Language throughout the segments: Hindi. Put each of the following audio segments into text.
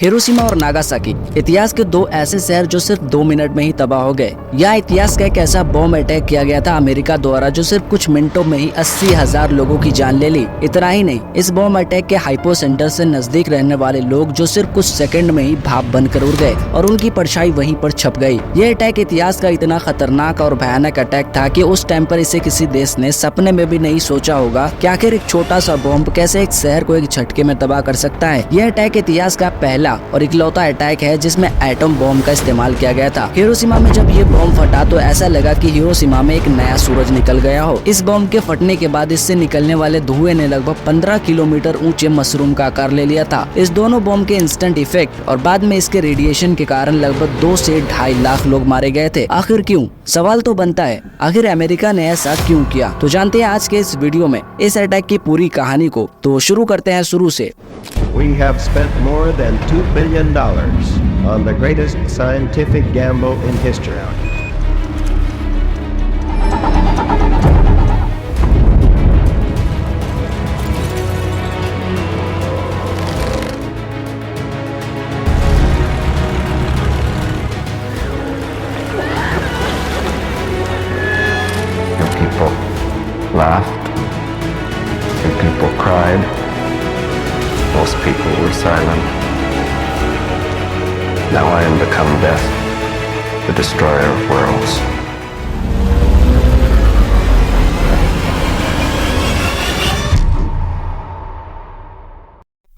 हिरोशिमा और नागासाकी इतिहास के दो ऐसे शहर जो सिर्फ 2 मिनट में ही तबाह हो गए। यह इतिहास का एक ऐसा बॉम्ब अटैक किया गया था अमेरिका द्वारा जो सिर्फ कुछ मिनटों में ही 80,000 लोगों की जान ले ली। इतना ही नहीं, इस बॉम्ब अटैक के हाइपो सेंटर से नजदीक रहने वाले लोग जो सिर्फ कुछ सेकंड में ही भाप बनकर उड़ गए और उनकी परछाई वहीं पर छप गई। यह अटैक इतिहास का इतना खतरनाक और भयानक अटैक था कि उस टाइम पर इसे किसी देश ने सपने में भी नहीं सोचा होगा कि आखिर एक छोटा सा बॉम्ब कैसे एक शहर को एक झटके में तबाह कर सकता है। यह अटैक इतिहास का पहला और इकलौता अटैक है जिसमें एटम बॉम्ब का इस्तेमाल किया गया था। हिरोशिमा में जब ये बॉम्ब फटा तो ऐसा लगा कि हिरोशिमा में एक नया सूरज निकल गया हो। इस बॉम्ब के फटने के बाद इससे निकलने वाले धुएं ने लगभग 15 किलोमीटर ऊंचे मशरूम का आकार ले लिया था। इस दोनों बॉम्ब के इंस्टेंट इफेक्ट और बाद में इसके रेडिएशन के कारण लगभग 2 से 2.5 लाख लोग मारे गए थे। आखिर क्यों? सवाल तो बनता है, आखिर अमेरिका ने ऐसा क्यों किया? तो जानते हैं आज के इस वीडियो में इस अटैक की पूरी कहानी को। तो शुरू करते हैं शुरू से। We have spent more than $2 billion on the greatest scientific gamble in history. Your people laughed, your people cried. Most people were silent. Now I am become death, the destroyer of worlds.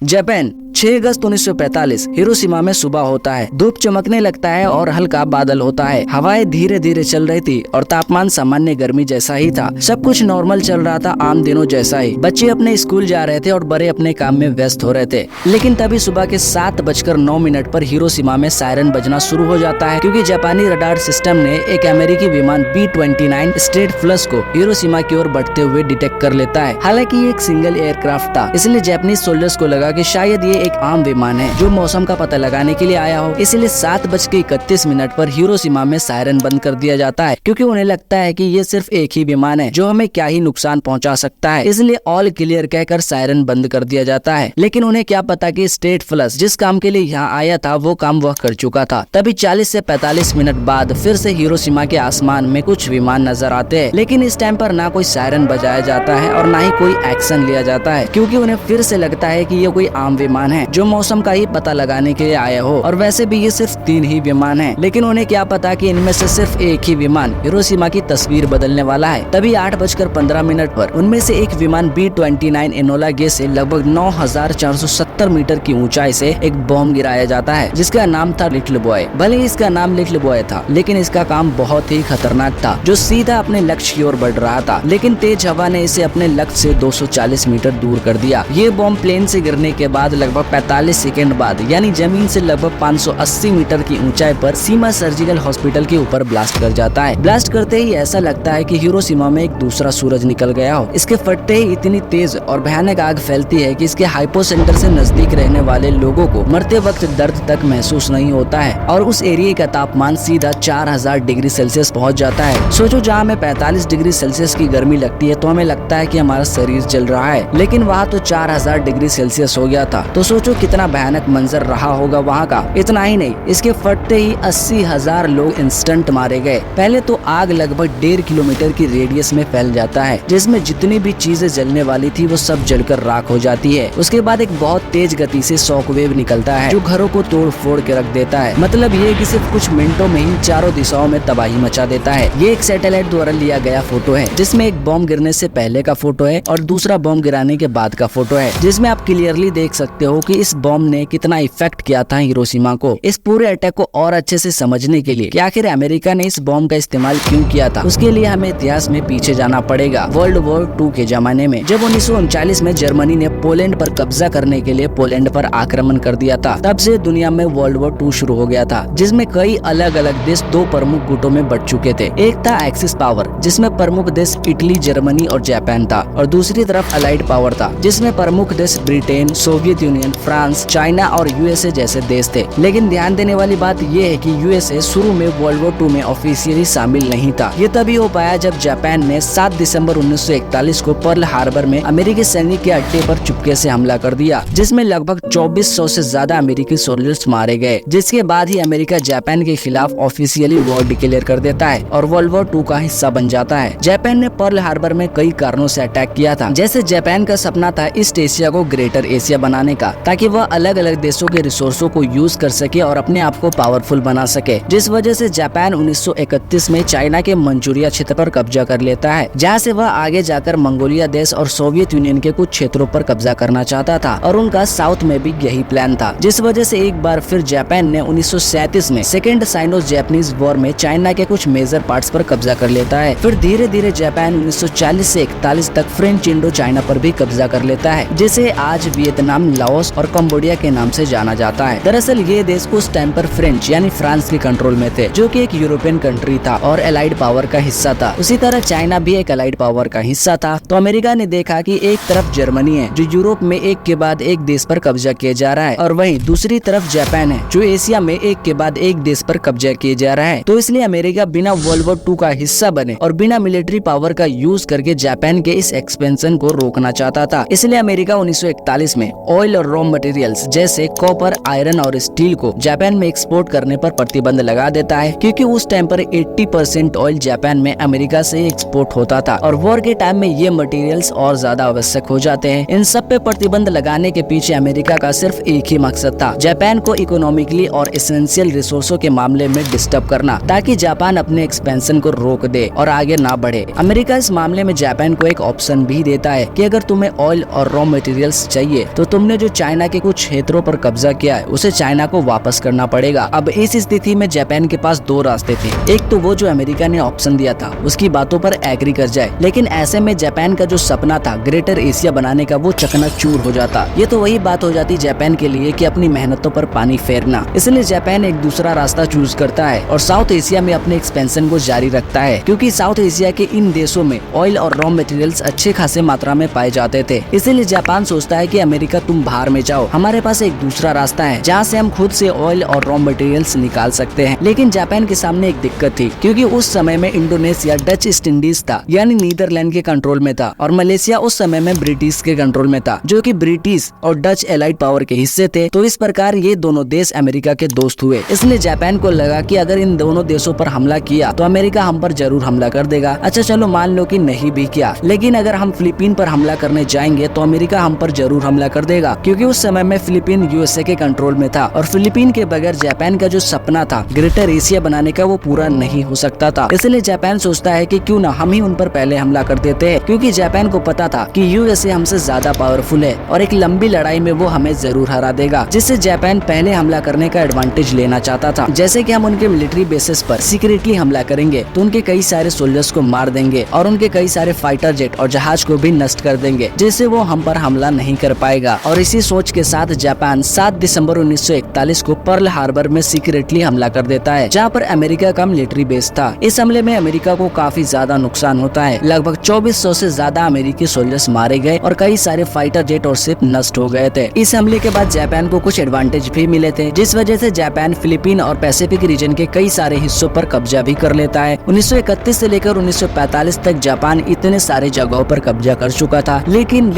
Japan 6 August 1945 Hiroshima में सुबह होता है। धूप चमकने लगता है और हल्का बादल होता है। हवाएं धीरे धीरे चल रही थी और तापमान सामान्य गर्मी जैसा ही था। सब कुछ नॉर्मल चल रहा था, आम दिनों जैसा ही। बच्चे अपने स्कूल जा रहे थे और बड़े अपने काम में व्यस्त हो रहे थे। लेकिन तभी सुबह के 7:09 पर हिरोशिमा में सायरन बजना शुरू हो जाता है क्योंकि जापानी रडार सिस्टम ने एक अमेरिकी विमान B-29 स्ट्रेट फ्लस को हिरोशिमा की ओर बढ़ते हुए डिटेक्ट कर लेता है। हालांकि ये एक सिंगल एयरक्राफ्ट था, इसलिए जापानीज सोल्जर्स को लगा कि शायद ये एक आम विमान है जो मौसम का पता लगाने के लिए आया हो। इसलिए 7:31 पर हिरोशिमा में सायरन बंद कर दिया जाता है क्योंकि उन्हें लगता है कि ये सिर्फ एक ही विमान है जो हमें क्या ही नुकसान पहुंचा सकता है। इसलिए ऑल क्लियर कहकर सायरन बंद कर दिया जाता है। लेकिन उन्हें क्या पता कि स्ट्रेट फ्लस जिस काम के लिए यहाँ आया था वो काम वह कर चुका था। तभी 40 से 45 मिनट बाद फिर से हिरोशिमा के आसमान में कुछ विमान नजर आते हैं। लेकिन इस टाइम पर ना कोई सायरन बजाया जाता है और ना ही कोई एक्शन लिया जाता है क्योंकि उन्हें फिर से लगता है कि ये कोई आम विमान है जो मौसम का ही पता लगाने के लिए आया हो। और वैसे भी ये सिर्फ 3 ही विमान हैं। लेकिन उन्हें क्या पता कि इनमें से सिर्फ एक ही विमान हिरोशिमा की तस्वीर बदलने वाला है। तभी 8:15 पर उनमें से एक विमान B-29 एनोला गे से लगभग 9,470 मीटर की ऊंचाई से एक बॉम्ब गिराया जाता है जिसका नाम था लिटिल बॉय। भले ही इसका नाम लिटिल बॉय था लेकिन इसका काम बहुत ही खतरनाक था जो सीधा अपने लक्ष्य की ओर बढ़ रहा था। लेकिन तेज हवा ने इसे अपने लक्ष्य से 240 मीटर दूर कर दिया। ये बॉम्ब प्लेन से गिरने के बाद लगभग 45 सेकंड बाद यानी जमीन से लगभग 580 मीटर की ऊंचाई पर सीमा सर्जिकल हॉस्पिटल के ऊपर ब्लास्ट कर जाता है। ब्लास्ट करते ही ऐसा लगता है कि हिरोशिमा में एक दूसरा सूरज निकल गया हो। इसके फटते ही इतनी तेज और भयानक आग फैलती है कि इसके हाइपो सेंटर से नजदीक रहने वाले लोगों को मरते वक्त दर्द तक महसूस नहीं होता है और उस एरिया का तापमान सीधा 4000 डिग्री सेल्सियस पहुँच जाता है। सोचो, जहाँ हमें 45 डिग्री सेल्सियस की गर्मी लगती है तो हमें लगता है कि हमारा शरीर जल रहा है, लेकिन वहाँ तो 4000 डिग्री सेल्सियस हो गया था। तो सोचो कितना भयानक मंजर रहा होगा वहाँ का। इतना ही नहीं, इसके फटते ही 80,000 लोग इंस्टेंट मारे गए। पहले तो आग लगभग 1.5 किलोमीटर की रेडियस में फैल जाता है जिसमें जितनी भी चीजें जलने वाली थी वो सब जलकर राख हो जाती है। उसके बाद एक बहुत तेज गति से शॉकवेव निकलता है जो घरों को तोड़ फोड़ के रख देता है। मतलब ये कि सिर्फ कुछ मिनटों में ही चारों दिशाओं में तबाही मचा देता है। ये एक सैटेलाइट द्वारा लिया गया फोटो है जिसमें एक बॉम्ब गिरने से पहले का फोटो है और दूसरा बॉम्ब गिराने के बाद का फोटो है जिसमें आप क्लियरली देख सकते हो कि इस बॉम्ब ने कितना इफेक्ट किया था हिरोशिमा को। इस पूरे अटैक को और अच्छे से समझने के लिए कि आखिर अमेरिका ने इस बॉम्ब का इस्तेमाल क्यों किया था, उसके लिए हमें इतिहास में पीछे जाना पड़ेगा। वर्ल्ड वॉर 2 के जमाने में जब 1939 में जर्मनी ने पोलैंड पर कब्जा करने के लिए पोलैंड पर आक्रमण कर दिया था, तब से दुनिया में वर्ल्ड वॉर 2 शुरू हो गया था जिसमें कई अलग अलग देश 2 प्रमुख गुटों में बट चुके थे। एक था एक्सिस पावर जिसमें प्रमुख देश इटली, जर्मनी और जापान था और दूसरी तरफ अलाइड पावर था जिसमें प्रमुख देश Britain, Soviet union union, France, China और यूएसए जैसे देश थे। लेकिन ध्यान देने वाली बात यह है कि यूएसए शुरू में वर्ल्ड वॉर 2 में ऑफिशियली शामिल नहीं था। ये तभी हो पाया जब जापान ने 7 दिसंबर 1941 को पर्ल हार्बर में अमेरिकी सैनिक के अड्डे पर चुपके से हमला कर दिया, जिसमें लगभग 2400 से ज्यादा अमेरिकी सोल्जर्स मारे गए। जिसके बाद ही अमेरिका जापान के खिलाफ ऑफिशियली वॉर डिक्लेयर कर देता है और वर्ल्ड वॉर 2 का हिस्सा बन जाता है। जापान ने पर्ल हार्बर में कई कारणों से अटैक किया था। जैसे जापान का सपना था ईस्ट एशिया को ग्रेटर एशिया बनाने का, ताकि वह अलग अलग देशों के रिसोर्सों को यूज कर सके और अपने आप को पावरफुल बना सके। जिस वजह से जापान 1931 में चाइना के मंचूरिया क्षेत्र पर कब्जा कर लेता है, जहाँ से वह आगे जाकर मंगोलिया देश और सोवियत यूनियन के कुछ क्षेत्रों पर कब्जा करना चाहता था और उनका साउथ में भी यही प्लान था। जिस वजह से एक बार फिर जापान ने 1937 में सेकेंड साइनो जापानीज वॉर में चाइना के कुछ मेजर पार्ट्स पर कब्जा कर लेता है। फिर धीरे धीरे जापान 1940 से 41 तक फ्रेंच इंडो चाइना पर भी कब्जा कर लेता है, जिसे आज वियतनाम, लाओस और कंबोडिया के नाम से जाना जाता है। दरअसल ये देश उस टाइम पर फ्रेंच यानी फ्रांस के कंट्रोल में थे, जो कि एक यूरोपियन कंट्री था और एलाइड पावर का हिस्सा था। उसी तरह चाइना भी एक एलाइड पावर का हिस्सा था। तो अमेरिका ने देखा कि एक तरफ जर्मनी है जो यूरोप में एक के बाद एक देश पर कब्जा किया जा रहा है, और वहीं दूसरी तरफ जापान है जो एशिया में एक के बाद एक देश पर कब्जा किया जा रहा है। तो इसलिए अमेरिका बिना वर्ल्ड वॉर 2 का हिस्सा बने और बिना मिलिट्री पावर का यूज करके जापान के इस एक्सपेंशन को रोकना चाहता था। इसलिए अमेरिका 1941 में ऑयल और रॉ मटेरियल्स जैसे कॉपर, आयरन और स्टील को जापान में एक्सपोर्ट करने पर प्रतिबंध लगा देता है, क्योंकि उस टाइम पर 80% ऑयल जापान में अमेरिका से एक्सपोर्ट होता था और वॉर के टाइम में ये मटेरियल्स और ज्यादा आवश्यक हो जाते हैं। इन सब पे प्रतिबंध लगाने के पीछे अमेरिका का सिर्फ एक ही मकसद था, जापान को इकोनॉमिकली और एसेंशियल रिसोर्सों के मामले में डिस्टर्ब करना, ताकि जापान अपने एक्सपेंशन को रोक दे और आगे ना बढ़े। अमेरिका इस मामले में जापान को एक ऑप्शन भी देता है कि अगर तुम्हें ऑयल और रॉ मटेरियल्स चाहिए तो तुमने जो चाइना के कुछ क्षेत्रों पर कब्जा किया है उसे चाइना को वापस करना पड़ेगा। अब इस स्थिति में जापान के पास दो रास्ते थे। एक तो वो जो अमेरिका ने ऑप्शन दिया था उसकी बातों पर एग्री कर जाए, लेकिन ऐसे में जापान का जो सपना था ग्रेटर एशिया बनाने का वो चकनाचूर हो जाता। ये तो वही बात हो जाती जापान के लिए कि अपनी मेहनतों पर पानी फेरना। इसलिए जापान एक दूसरा रास्ता चूज करता है और साउथ एशिया में अपने एक्सपेंशन को जारी रखता है, क्योंकि साउथ एशिया के इन देशों में ऑयल और रॉ मटेरियल्स अच्छे खासे मात्रा में पाए जाते थे। इसीलिए जापान सोचता है कि अमेरिका तुम बाहर में जाओ, हमारे पास एक दूसरा रास्ता है जहाँ से हम खुद से ऑयल और रॉ मटेरियल्स निकाल सकते हैं। लेकिन जापान के सामने एक दिक्कत थी, क्योंकि उस समय में इंडोनेशिया डच ईस्ट इंडीज था, यानी नीदरलैंड के कंट्रोल में था, और मलेशिया उस समय में ब्रिटिश के कंट्रोल में था, जो कि ब्रिटिश और डच एलाइड पावर के हिस्से थे। तो इस प्रकार ये दोनों देश अमेरिका के दोस्त हुए। इसलिए जापान को लगा कि अगर इन दोनों देशों पर हमला किया तो अमेरिका हम पर जरूर हमला कर देगा। अच्छा चलो मान लो कि नहीं भी किया, लेकिन अगर हम फिलीपीन पर हमला करने जाएंगे तो अमेरिका हम पर जरूर हमला कर देगा, क्योंकि उस समय में फिलीपीन यूएसए के कंट्रोल में था और फिलीपीन के बगैर जापान का जो सपना था ग्रेटर एशिया बनाने का वो पूरा नहीं हो सकता था। इसलिए जापान सोचता है कि क्यों ना हम ही उन पर पहले हमला कर देते हैं, क्योंकि जापान को पता था कि यूएसए हमसे ज्यादा पावरफुल है और एक लंबी लड़ाई में वो हमें जरूर हरा देगा, जिससे जापान पहले हमला करने का एडवांटेज लेना चाहता था। जैसे कि हम उनके मिलिट्री बेसिस पर सीक्रेटली हमला करेंगे तो उनके कई सारे सोल्जर्स को मार देंगे और उनके कई सारे फाइटर जेट और जहाज को भी नष्ट कर देंगे, जिससे वो हम पर हमला नहीं कर पाएगा। और इसी सोच के साथ जापान 7 दिसंबर 1941 को पर्ल हार्बर में सीक्रेटली हमला कर देता है, जहाँ पर अमेरिका का मिलिट्री बेस था। इस हमले में अमेरिका को काफी ज्यादा नुकसान होता है। लगभग 2400 से ज्यादा अमेरिकी सोल्जर्स मारे गए और कई सारे फाइटर जेट और शिप नष्ट हो गए थे। इस हमले के बाद जापान को कुछ एडवांटेज भी मिले थे, जिस वजह से जापान फिलीपीन और पैसिफिक रीजन के कई सारे हिस्सों पर कब्जा भी कर लेता है। 1931 से लेकर 1945 तक जापान इतने सारे जगहों पर कब्जा कर चुका था। लेकिन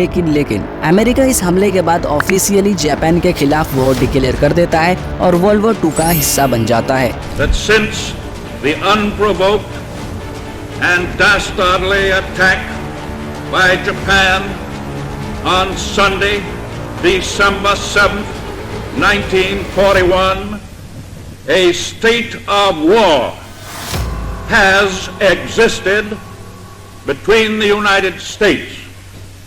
अमेरिका इस हमले के बाद ऑफिशियली जापान के खिलाफ वॉर डिक्लेयर कर देता है और वर्ल्ड वॉर 2 का हिस्सा बन जाता है। That since the unprovoked and dastardly attack by Japan on Sunday, December 7th, 1941, a state of war has existed between the United States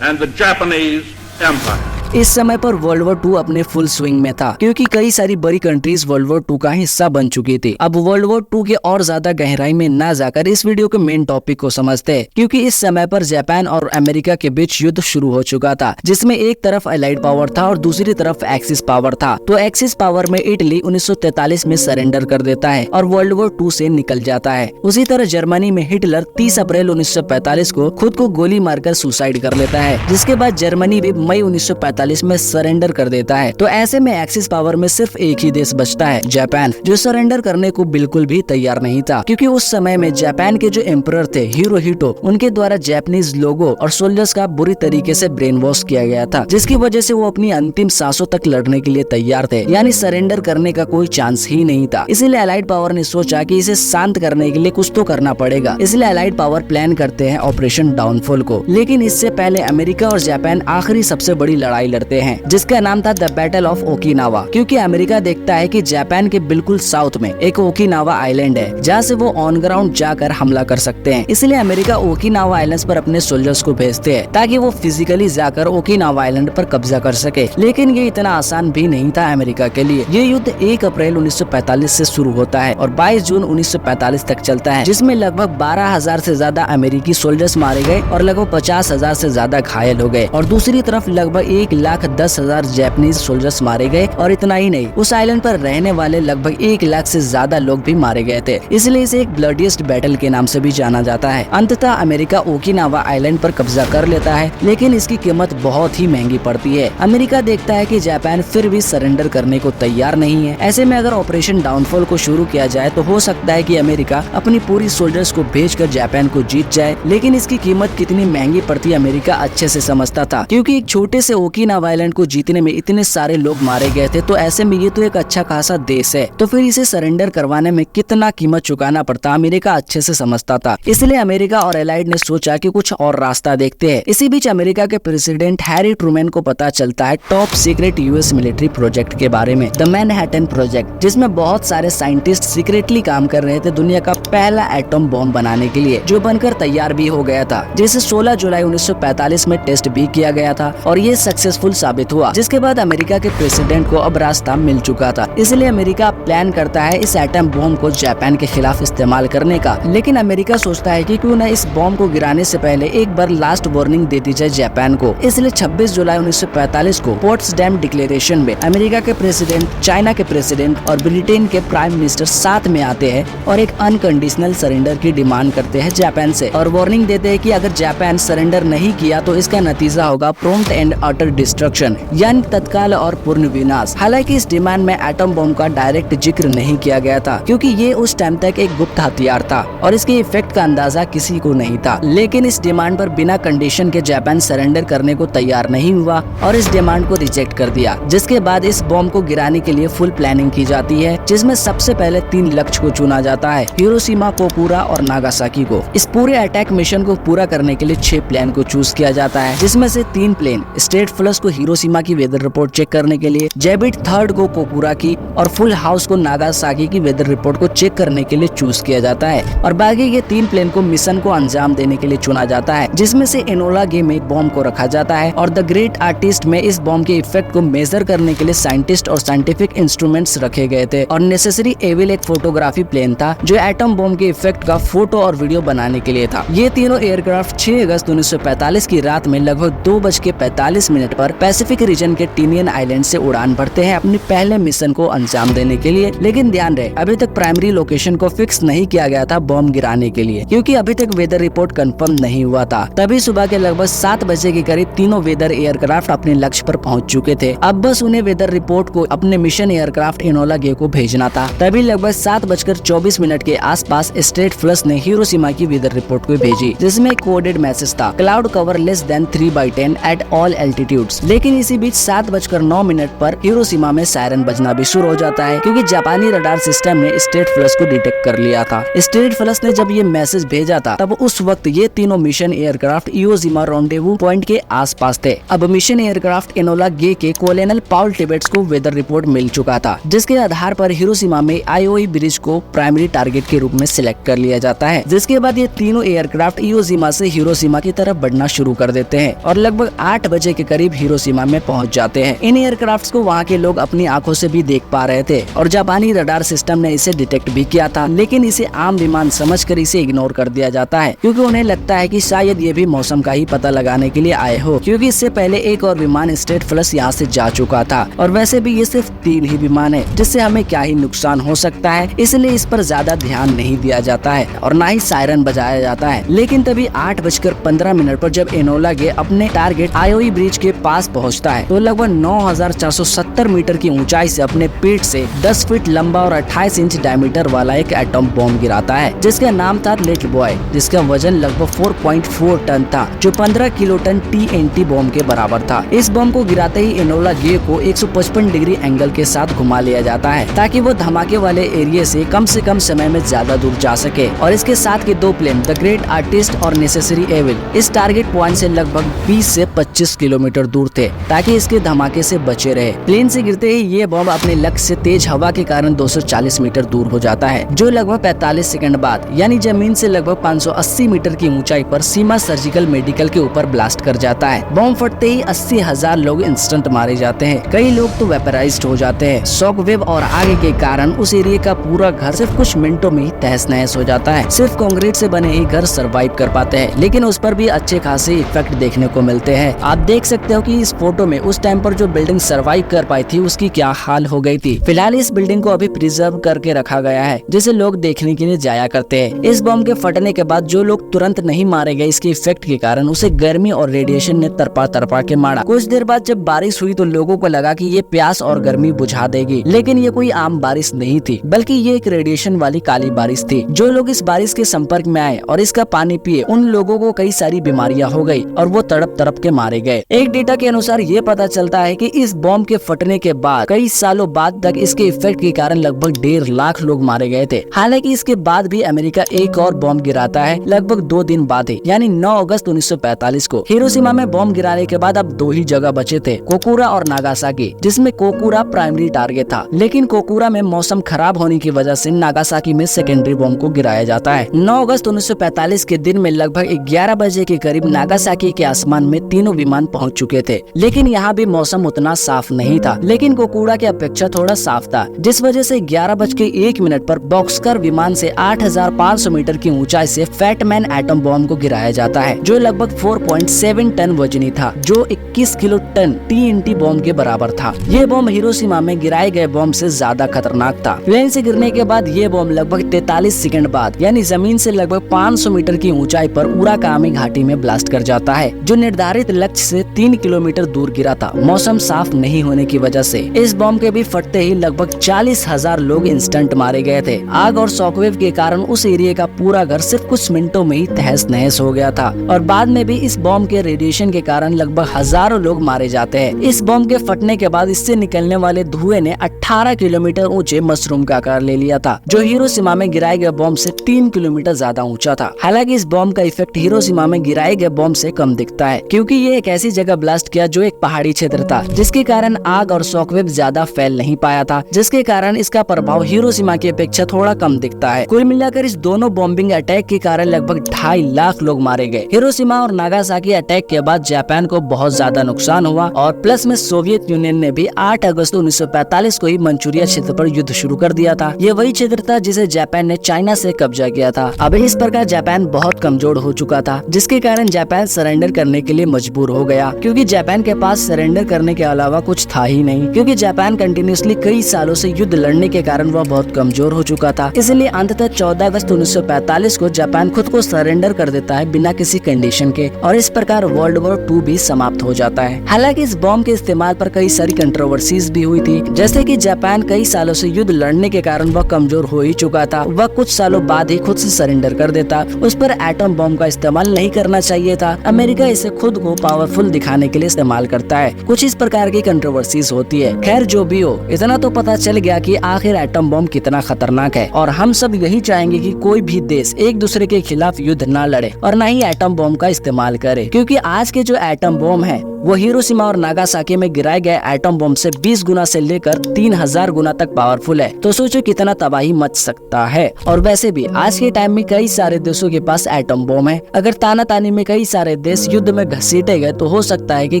and the Japanese Empire. इस समय पर वर्ल्ड वॉर 2 अपने फुल स्विंग में था, क्योंकि कई सारी बड़ी कंट्रीज वर्ल्ड वॉर 2 का हिस्सा बन चुकी थी। अब वर्ल्ड वॉर 2 के और ज्यादा गहराई में ना जाकर इस वीडियो के मेन टॉपिक को समझते हैं, क्योंकि इस समय पर जापान और अमेरिका के बीच युद्ध शुरू हो चुका था, जिसमें एक तरफ एलाइड पावर था और दूसरी तरफ एक्सिस पावर था। तो एक्सिस पावर में इटली 1943 में सरेंडर कर देता है और वर्ल्ड वॉर 2 से निकल जाता है। उसी तरह जर्मनी में हिटलर 30 अप्रैल 1945 को खुद को गोली मारकर सुसाइड कर लेता है, जिसके बाद जर्मनी भी मई 1945 1945 में सरेंडर कर देता है। तो ऐसे में एक्सिस पावर में सिर्फ एक ही देश बचता है, जापान, जो सरेंडर करने को बिल्कुल भी तैयार नहीं था, क्योंकि उस समय में जापान के जो एम्परर थे हिरोहितो, उनके द्वारा जापानीज लोगों और सोल्जर्स का बुरी तरीके से ब्रेन वॉश किया गया था, जिसकी वजह से वो अपनी अंतिम सांसों तक लड़ने के लिए तैयार थे, यानी सरेंडर करने का कोई चांस ही नहीं था। इसलिए अलाइड पावर ने सोचा कि इसे शांत करने के लिए कुछ तो करना पड़ेगा। इसलिए अलाइड पावर प्लान करते हैं ऑपरेशन डाउनफॉल को। लेकिन इससे पहले अमेरिका और जापान आखिरी सबसे बड़ी लड़ाई लड़ते हैं, जिसका नाम था द बैटल ऑफ ओकिनावा, क्योंकि अमेरिका देखता है कि जापान के बिल्कुल साउथ में एक ओकिनावा आइलैंड है, जहाँ से वो ऑन ग्राउंड जाकर हमला कर सकते हैं। इसलिए अमेरिका ओकिनावा आइलैंड पर अपने सोल्जर्स को भेजते हैं, ताकि वो फिजिकली जाकर ओकिनावा आइलैंड पर कब्जा कर सके। लेकिन ये इतना आसान भी नहीं था अमेरिका के लिए। ये युद्ध 1 अप्रैल 1945 से शुरू होता है और 22 जून 1945 तक चलता है, जिसमें लगभग 12,000 से ज्यादा अमेरिकी सोल्जर्स मारे गए और लगभग 50,000 से ज्यादा घायल हो गए, और दूसरी तरफ लगभग 1,10,000 जापानीज सोल्जर्स मारे गए। और इतना ही नहीं, उस आइलैंड पर रहने वाले लगभग 1 लाख से ज्यादा लोग भी मारे गए थे। इसलिए इसे एक ब्लडीएस्ट बैटल के नाम से भी जाना जाता है। अंततः अमेरिका ओकिनावा आइलैंड पर कब्जा कर लेता है, लेकिन इसकी कीमत बहुत ही महंगी पड़ती है। अमेरिका देखता है कि जापान फिर भी सरेंडर करने को तैयार नहीं है। ऐसे में अगर ऑपरेशन डाउनफॉल को शुरू किया जाए तो हो सकता है कि अमेरिका अपनी पूरी सोल्जर्स को भेजकर जापान को जीत जाए, लेकिन इसकी कीमत कितनी महंगी पड़ती है अमेरिका अच्छे से समझता था, क्योंकि एक छोटे से ओकिनावा आइलैंड को जीतने में इतने सारे लोग मारे गए थे। तो ऐसे में ये तो एक अच्छा खासा देश है, तो फिर इसे सरेंडर करवाने में कितना कीमत चुकाना पड़ता अमेरिका अच्छे से समझता था। इसलिए अमेरिका और एलाइड ने सोचा कि कुछ और रास्ता देखते हैं। इसी बीच अमेरिका के प्रेसिडेंट हैरी ट्रूमैन को पता चलता है top secret US military project के बारे में, द मैनहट्टन प्रोजेक्ट, जिसमें बहुत सारे साइंटिस्ट सीक्रेटली काम कर रहे थे दुनिया का पहला एटम बॉम्ब बनाने के लिए, जो बनकर तैयार भी हो गया था, जिसे 16 जुलाई 1945 में टेस्ट भी किया गया था और ये सक्सेसफुल साबित हुआ, जिसके बाद अमेरिका के प्रेसिडेंट को अब रास्ता मिल चुका था। इसलिए अमेरिका प्लान करता है इस एटम बॉम्ब को जापान के खिलाफ इस्तेमाल करने का। लेकिन अमेरिका सोचता है कि क्यों न इस बॉम्ब को गिराने से पहले एक बार लास्ट वार्निंग दे दी जाए जापान को। इसलिए 26 जुलाई 1945 को पोट्सडैम डिक्लेरेशन में अमेरिका के प्रेसिडेंट, चाइना के प्रेसिडेंट और ब्रिटेन के प्राइम मिनिस्टर साथ में आते हैं और एक अनकंडीशनल सरेंडर की डिमांड करते हैं जापान से, और वार्निंग देते हैं कि अगर जापान सरेंडर नहीं किया तो इसका नतीजा होगा प्रॉम्प्ट एंड अटर डिस्ट्रक्शन, यानी तत्काल और पूर्ण विनाश। हालांकि इस डिमांड में एटम बॉम्ब का डायरेक्ट जिक्र नहीं किया गया था, क्योंकि ये उस टाइम तक एक गुप्त हथियार था और इसके इफेक्ट का अंदाजा किसी को नहीं था। लेकिन इस डिमांड पर बिना कंडीशन के जापान सरेंडर करने को तैयार नहीं हुआ और इस डिमांड को रिजेक्ट कर दिया, जिसके बाद इस बॉम्ब को गिराने के लिए फुल प्लानिंग की जाती है, जिसमें सबसे पहले 3 लक्ष्य को चुना जाता है, हिरोशिमा, कोकुरा और नागासाकी को। इस पूरे अटैक मिशन को पूरा करने के लिए 6 प्लेन को चूज किया जाता है, जिसमें से 3 प्लेन स्टेट फ्लस को हिरोशिमा की वेदर रिपोर्ट चेक करने के लिए, जेबिट 3rd को कोकुरा की और फुल हाउस को नागासाकी की वेदर रिपोर्ट को चेक करने के लिए चूज किया जाता है। और बाकी के 3 प्लेन को मिशन को अंजाम देने के लिए चुना जाता है, जिसमें से एनोला गे में बॉम्ब को रखा जाता है और द ग्रेट आर्टिस्ट में इस बॉम्ब के इफेक्ट को मेजर करने के लिए साइंटिस्ट और साइंटिफिक इंस्ट्रूमेंट्स रखे गए थे। और नेसेसरी एविल एक फोटोग्राफी प्लेन था जो एटम बॉम्ब के इफेक्ट का फोटो और वीडियो बनाने के लिए था। ये तीनों एयरक्राफ्ट 6 अगस्त 1945 की रात में लगभग 2:45 पर पैसिफिक रीजन के टिनियन आइलैंड से उड़ान भरते हैं अपने पहले मिशन को अंजाम देने के लिए। लेकिन ध्यान रहे, अभी तक प्राइमरी लोकेशन को फिक्स नहीं किया गया था बॉम्ब गिराने के लिए, क्योंकि अभी तक वेदर रिपोर्ट कंफर्म नहीं हुआ था। तभी सुबह के लगभग 7 बजे के करीब तीनों वेदर एयरक्राफ्ट अपने लक्ष्य पर पहुंच चुके थे। अब बस उन्हें वेदर रिपोर्ट को अपने मिशन एयरक्राफ्ट एनोला गे को भेजना था। तभी लगभग 7:24 के आसपास स्टेट फ्लस ने हिरोशिमा की वेदर रिपोर्ट को भेजी, जिसमें एक कोडेड मैसेज था, cloud cover less than 3/10 at all altitudes. लेकिन इसी बीच 7:09 पर हिरोशिमा में सायरन बजना भी शुरू हो जाता है, क्योंकि जापानी रडार सिस्टम ने स्टेट फ्लस को डिटेक्ट कर लिया था। स्टेट फ्लस ने जब ये मैसेज भेजा था तब उस वक्त ये तीनों मिशन एयरक्राफ्ट इवोजिमा रॉन्डेवू पॉइंट के आसपास थे। अब मिशन एयरक्राफ्ट एनोला गे के कोलोनल पॉल टिबेट्स को वेदर रिपोर्ट मिल चुका था, जिसके आधार पर हिरोशिमा में आईओई ब्रिज को प्राइमरी टारगेट के रूप में सिलेक्ट कर लिया जाता है। जिसके बाद ये तीनों एयरक्राफ्ट इवोजिमा से हिरोशिमा की तरफ बढ़ना शुरू कर देते हैं और लगभग 8 बजे के करीब हिरोशिमा में पहुंच जाते हैं। इन एयरक्राफ्ट को वहाँ के लोग अपनी आंखों से भी देख पा रहे थे और जापानी रडार सिस्टम ने इसे डिटेक्ट भी किया था, लेकिन इसे आम विमान समझकर इसे इग्नोर कर दिया जाता है, क्योंकि उन्हें लगता है कि शायद ये भी मौसम का ही पता लगाने के लिए आए हो, क्योंकि इससे पहले एक और विमान स्टेट फ्लस यहाँ से जा चुका था और वैसे भी ये सिर्फ 3 ही विमान है, जिससे हमें क्या ही नुकसान हो सकता है, इसलिए इस पर ज्यादा ध्यान नहीं दिया जाता है और ना ही सायरन बजाया जाता है। लेकिन तभी 8:15 पर जब एनोला गे अपने टारगेट आईओई ब्रिज के पास पहुंचता है तो लगभग 9,470 मीटर की ऊंचाई से अपने पेट से 10 फीट लंबा और 28 इंच डायमीटर वाला एक एटॉम बॉम्ब गिराता है, जिसका नाम था लिटिल बॉय, जिसका वजन लगभग 4.4 टन था, जो 15 किलोटन TNT बॉम्ब के बराबर था। इस बॉम्ब को गिराते ही एनोला गे को 155 डिग्री एंगल के साथ घुमा लिया जाता है ताकि वो धमाके वाले एरिया से कम समय में ज्यादा दूर जा सके, और इसके साथ के 2 प्लेन द ग्रेट आर्टिस्ट और नेसेसरी एविल इस टारगेट पॉइंट से लगभग 20 से 25 किलोमीटर दूर थे ताकि इसके धमाके से बचे रहे। प्लेन से गिरते ही ये बॉम्ब अपने लक्ष्य से तेज हवा के कारण 240 मीटर दूर हो जाता है, जो लगभग 45 सेकंड बाद यानी जमीन से लगभग 580 मीटर की ऊंचाई पर सीमा सर्जिकल मेडिकल के ऊपर ब्लास्ट कर जाता है। बॉम्ब फटते ही 80,000 लोग इंस्टेंट मारे जाते हैं, कई लोग तो वेपराइज्ड हो जाते हैं। शॉक वेव और आगे के कारण उस एरिया का पूरा घर सिर्फ कुछ मिनटों में ही तहस नहस हो जाता है। सिर्फ कंक्रीट से बने ही घर सरवाइव कर पाते हैं, लेकिन उस पर भी अच्छे खासे इफेक्ट देखने को मिलते हैं। आप देख सकते हो कि इस फोटो में उस टाइम पर जो बिल्डिंग सरवाइव कर पाई थी उसकी क्या हाल हो गई थी। फिलहाल इस बिल्डिंग को अभी प्रिजर्व करके रखा गया है, जिसे लोग देखने के लिए जाया करते हैं। इस बॉम्ब के फटने के बाद जो लोग तुरंत नहीं मारे गए इसके इफेक्ट के कारण, उसे गर्मी और रेडिएशन ने तरपा के मारा। कुछ देर बाद जब बारिश हुई तो लोगों को लगा कि ये प्यास और गर्मी बुझा देगी, लेकिन ये कोई आम बारिश नहीं थी, बल्कि ये एक रेडिएशन वाली काली बारिश थी। जो लोग इस बारिश के संपर्क में आए और इसका पानी पिए, उन लोगों को कई सारी बीमारियां हो गई और वो तड़प के मारे गए। एक डेटा के अनुसार ये पता चलता है कि इस बॉम्ब के फटने के बाद कई सालों बाद तक इसके इफेक्ट के कारण लगभग 1.5 लाख लोग मारे गए थे। हालांकि इसके बाद भी अमेरिका एक और बॉम्ब गिराता है लगभग 2 दिन बाद ही, यानी 9 अगस्त 1945 को। हिरोशिमा में बॉम्ब गिराने के बाद अब 2 ही जगह बचे थे, कोकुरा और नागासाकी, जिसमें कोकुरा प्राइमरी टारगेट था, लेकिन कोकुरा में मौसम खराब होने की वजह से नागासाकी में सेकेंडरी बॉम्ब को गिराया जाता है। 9 अगस्त 1945 के दिन में लगभग 11 बजे के करीब नागासाकी के आसमान में तीनों विमान पहुंच चुके थे, लेकिन यहाँ भी मौसम उतना साफ नहीं था, लेकिन कोकुरा की अपेक्षा थोड़ा साफ था, जिस वजह से 11:01 पर बॉक्सकर विमान से 8,500 मीटर की ऊंचाई से फैटमैन एटम बॉम्ब को गिराया जाता है, जो लगभग 4.7 टन वजनी था, जो 21 किलो टन TNT बॉम्ब के बराबर था। ये बॉम्ब हिरोशिमा में गिराए गए बॉम्ब से ज्यादा खतरनाक था। प्लेन से गिरने के बाद ये बॉम्ब लगभग 43 सेकंड बाद यानी जमीन से लगभग 500 मीटर की ऊंचाई पर उराकामी घाटी में ब्लास्ट कर जाता है, जो निर्धारित लक्ष्य से 3 किलोमीटर दूर गिरा था। मौसम साफ नहीं होने की वजह से इस बॉम्ब के भी फटते ही लगभग 40,000 लोग इंस्टेंट मारे गए थे। आग और शॉकवेव के कारण उस एरिया का पूरा घर सिर्फ कुछ मिनटों में ही तहस नहस हो गया था, और बाद में भी इस बॉम्ब के रेडिएशन के कारण लगभग हजारों लोग मारे जाते हैं। इस बॉम्ब के फटने के बाद इससे निकलने वाले धुएं ने 18 किलोमीटर ऊंचे मशरूम का आकार ले लिया था, जो हिरोशिमा में गिराए गए बॉम्ब से 3 किलोमीटर ज्यादा ऊंचा था। हालांकि इस बॉम्ब का इफेक्ट हिरोशिमा में गिराए गए बॉम्ब से कम दिखता है, क्योंकि ये एक ऐसी जगह ब्लास्ट किया जो एक पहाड़ी क्षेत्र था, जिसके कारण आग और शॉकवेव ज्यादा फैल नहीं पाया था, जिसके कारण इसका प्रभाव हिरोशिमा की अपेक्षा थोड़ा कम दिखता है। कुल मिलाकर इस दोनों बॉम्बिंग अटैक के कारण लगभग 2.5 लाख लोग मारे गए। हिरोशिमा और नागासाकी अटैक के बाद जापान को बहुत ज्यादा नुकसान हुआ, और प्लस में सोवियत यूनियन ने भी 8 अगस्त 1945 को ही मंचूरिया क्षेत्र पर युद्ध शुरू कर दिया था। ये वही क्षेत्र था जिसे जापान ने चाइना से कब्जा किया था। अब इस प्रकार जापान बहुत कमजोर हो चुका था, जिसके कारण जापान सरेंडर करने के लिए मजबूर हो गया, क्योंकि जापान के पास सरेंडर करने के अलावा कुछ था ही नहीं, क्योंकि जापान कंटिन्यूसली कई सालों से युद्ध लड़ने के कारण वह बहुत कमजोर हो चुका था। इसलिए अंततः 14 अगस्त 1945 को जापान खुद को सरेंडर कर देता है बिना किसी कंडीशन के, और इस प्रकार वर्ल्ड वॉर 2 भी समाप्त हो जाता है। हालांकि इस बॉम्ब के इस्तेमाल पर कई सारी कंट्रोवर्सीज भी हुई थी, जैसे कि जापान कई सालों से युद्ध लड़ने के कारण वह कमजोर हो ही चुका था, वह कुछ सालों बाद ही खुद से सरेंडर कर देता, उस पर एटम बॉम्ब का इस्तेमाल नहीं करना चाहिए था। अमेरिका इसे खुद को पावरफुल दिखाने के लिए इस्तेमाल करता है। कुछ इस प्रकार की कंट्रोवर्सीज होती है। खैर जो भी हो, इतना तो पता चल गया कि आखिर एटम बॉम्ब कितना खतरनाक है, और हम सब यही चाहेंगे कि कोई भी देश एक दूसरे के खिलाफ युद्ध ना लड़े और ना ही एटम बॉम्ब का इस्तेमाल करे, क्योंकि आज के जो एटम बॉम्ब है वो हिरोशिमा और नागासाकी में गिराए गए एटम बॉम्ब से 20 गुना से लेकर 3000 गुना तक पावरफुल है। तो सोचो कितना तबाही मच सकता है। और वैसे भी आज के टाइम में कई सारे देशों के पास एटम बॉम्ब है। अगर तानातानी में कई सारे देश युद्ध में घसीटे गए तो हो सकता है कि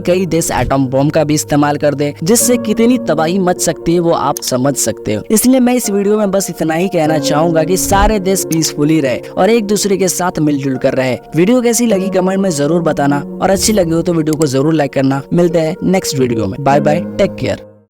कई देश एटम बॉम्ब का भी इस्तेमाल कर दे, जिससे कितनी तबाही मच सकती है वो आप समझ सकते हो। इसलिए मैं इस वीडियो में बस इतना ही कहना चाहूंगा कि सारे देश पीसफुली रहे और एक दूसरे के साथ मिलजुल कर रहे। वीडियो कैसी लगी कमेंट में जरूर बताना, और अच्छी लगी हो तो वीडियो को जरूर लाइक करना। मिलते हैं नेक्स्ट वीडियो में। Bye bye, take care.